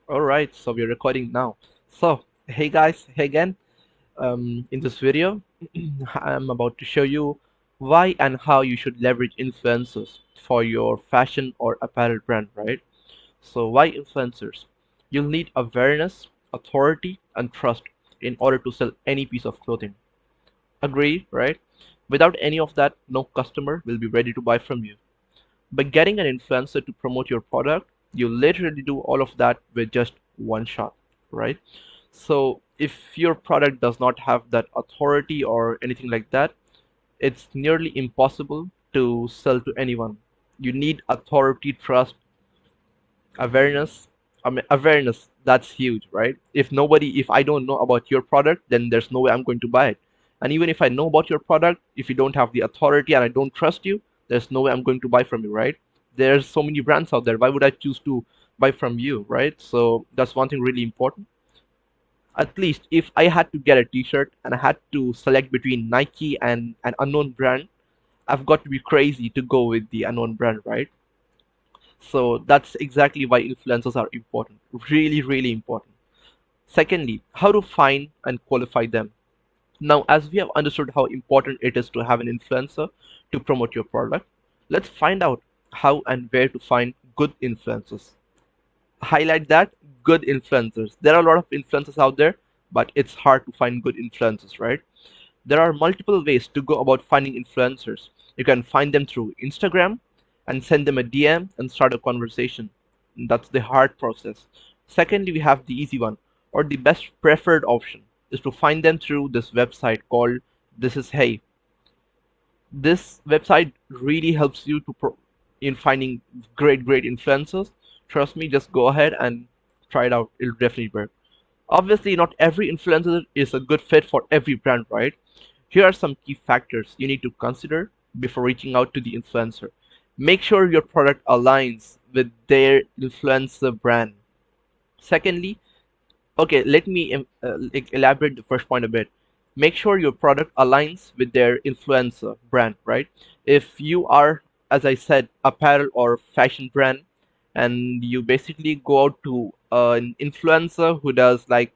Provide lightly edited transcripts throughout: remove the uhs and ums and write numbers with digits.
All right, so we're recording now. So, hey guys, hey again. In this video, I'm about to show you why and how you should leverage influencers for your fashion or apparel brand, right? So, why influencers? You'll need awareness, authority, and trust in order to sell any piece of clothing. Agree, right? Without any of that, no customer will be ready to buy from you. By getting an influencer to promote your product, you literally do all of that with just one shot, right? So if your product does not have that authority or anything like that, it's nearly impossible to sell to anyone. You need authority, trust, awareness. I mean, awareness, that's huge, right? If I don't know about your product, then there's no way I'm going to buy it. And even if I know about your product, if you don't have the authority and I don't trust you, there's no way I'm going to buy from you, right? There's so many brands out there. Why would I choose to buy from you, right? So that's one thing really important. At least if I had to get a t-shirt and I had to select between Nike and an unknown brand, I've got to be crazy to go with the unknown brand, right? So that's exactly why influencers are important. Really, really important. Secondly, how to find and qualify them. Now, as we have understood how important it is to have an influencer to promote your product, let's find out how and where to find good influencers. Highlight that, good influencers. There are a lot of influencers out there, but it's hard to find good influencers, right? There are multiple ways to go about finding influencers. You can find them through Instagram and send them a DM and start a conversation. That's the hard process. Secondly, we have the easy one, or the best preferred option is to find them through this website called This Is Hey. This website really helps you in finding great influencers. Trust me, just go ahead and try it out. It'll definitely work. Obviously, not every influencer is a good fit for every brand, right? Here are some key factors you need to consider before reaching out to the influencer. Make sure your product aligns with their influencer brand. Secondly, okay, let me elaborate the first point a bit. Make sure your product aligns with their influencer brand, right? If you are, as I said, apparel or fashion brand, and you basically go out to an influencer who does like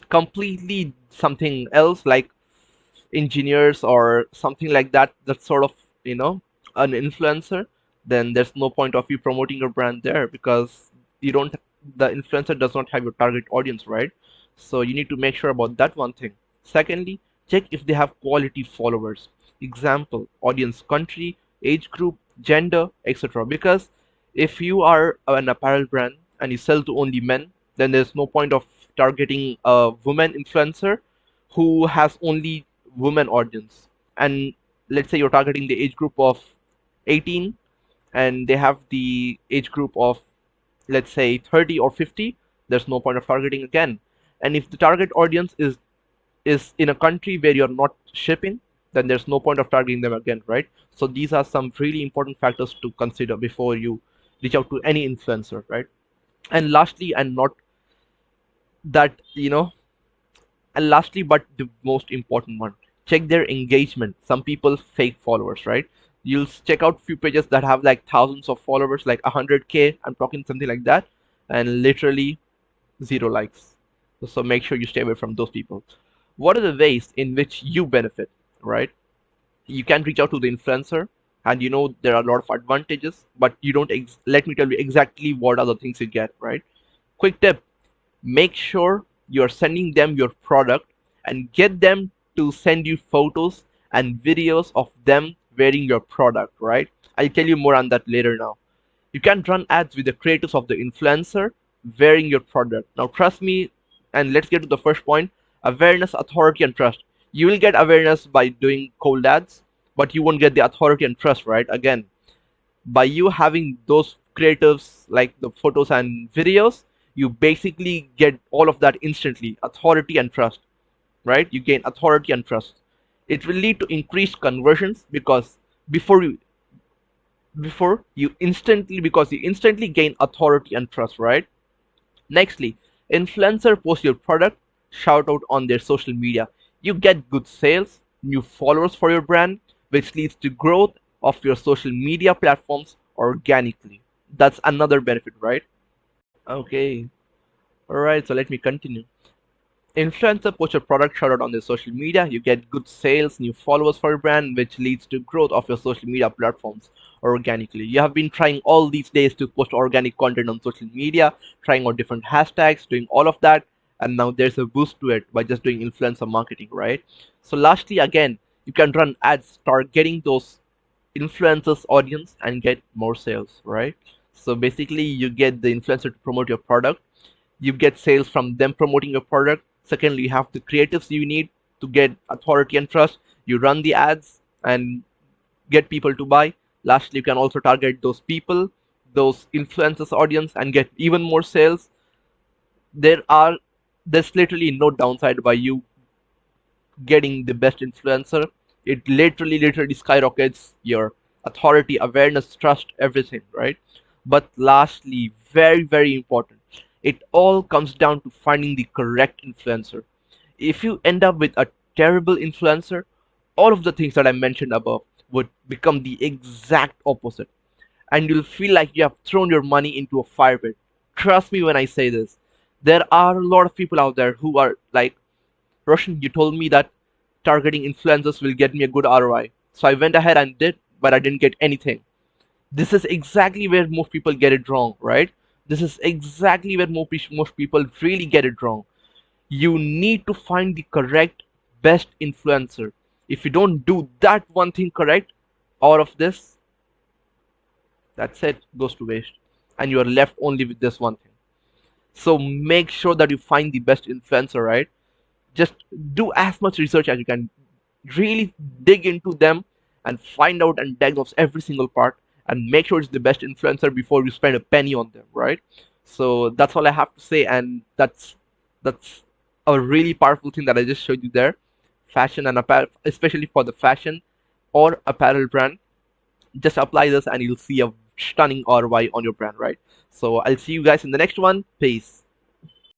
completely something else, like engineers or something like that, that's sort of, you know, an influencer, then there's no point of you promoting your brand there because you don't the influencer does not have your target audience, right? So you need to make sure about that one thing. Secondly, check if they have quality followers. Example, audience country, age group, gender, etc. Because if you are an apparel brand and you sell to only men, then there's no point of targeting a woman influencer who has only women audience. And let's say you're targeting the age group of 18 and they have the age group of, let's say, 30 or 50, there's no point of targeting again. And if the target audience is in a country where you're not shipping, then there's no point of targeting them again, right? So these are some really important factors to consider before you reach out to any influencer, right? And lastly, and not that, and lastly, but the most important one, check their engagement. Some people fake followers, right? You'll check out few pages that have like thousands of followers, like 100K, I'm talking something like that, and literally zero likes. So make sure you stay away from those people. What are the ways in which you benefit, right? You can reach out to the influencer, and there are a lot of advantages, but you don't let me tell you exactly what are the things you get, right? Quick tip, make sure you're sending them your product and get them to send you photos and videos of them wearing your product, right? I'll tell you more on that later now. You can run ads with the creatives of the influencer wearing your product. Now, trust me, and let's get to the first point, awareness, authority, and trust. You will get awareness by doing cold ads, but you won't get the authority and trust, right? Again, by you having those creatives like the photos and videos, you basically get all of that instantly, authority and trust, right? You gain authority and trust. It will lead to increased conversions before you because you instantly gain authority and trust, right? Nextly, influencer post your product, shout out on their social media. You get good sales, new followers for your brand, which leads to growth of your social media platforms organically. That's another benefit, right? Okay. Alright, so let me continue. Influencer post your product, shout out on their social media. You get good sales, new followers for your brand, which leads to growth of your social media platforms organically. You have been trying all these days to post organic content on social media, trying out different hashtags, doing all of that, and now there's a boost to it by just doing influencer marketing, right? So lastly, again, you can run ads targeting those influencers audience and get more sales, right? So basically you get the influencer to promote your product, you get sales from them promoting your product. Secondly, you have the creatives you need to get authority and trust. You run the ads and get people to buy. Lastly, you can also target those people, those influencers audience, and get even more sales. there are there's literally no downside by you getting the best influencer. It literally skyrockets your authority, awareness, trust, everything, right? But lastly, very important, it all comes down to finding the correct influencer. If you end up with a terrible influencer, all of the things that I mentioned above would become the exact opposite, and you'll feel like you have thrown your money into a fire pit. Trust me when I say this. There are a lot of people out there who are like, Roshan, you told me that targeting influencers will get me a good ROI. So I went ahead and did, but I didn't get anything. This is exactly where most people get it wrong, right? This is exactly where most people really get it wrong. You need to find the correct, best influencer. If you don't do that one thing correct, all of this, that's it, goes to waste. And you are left only with this one thing. So make sure that you find the best influencer, right? Just do as much research as you can, really dig into them and find out and diagnose every single part and make sure it's the best influencer before you spend a penny on them, right? So that's all I have to say, and that's a really powerful thing that I just showed you there. Fashion and apparel, especially for the fashion or apparel brand, just apply this and you'll see a stunning ROI on your brand, right? So I'll see you guys in the next one. Peace.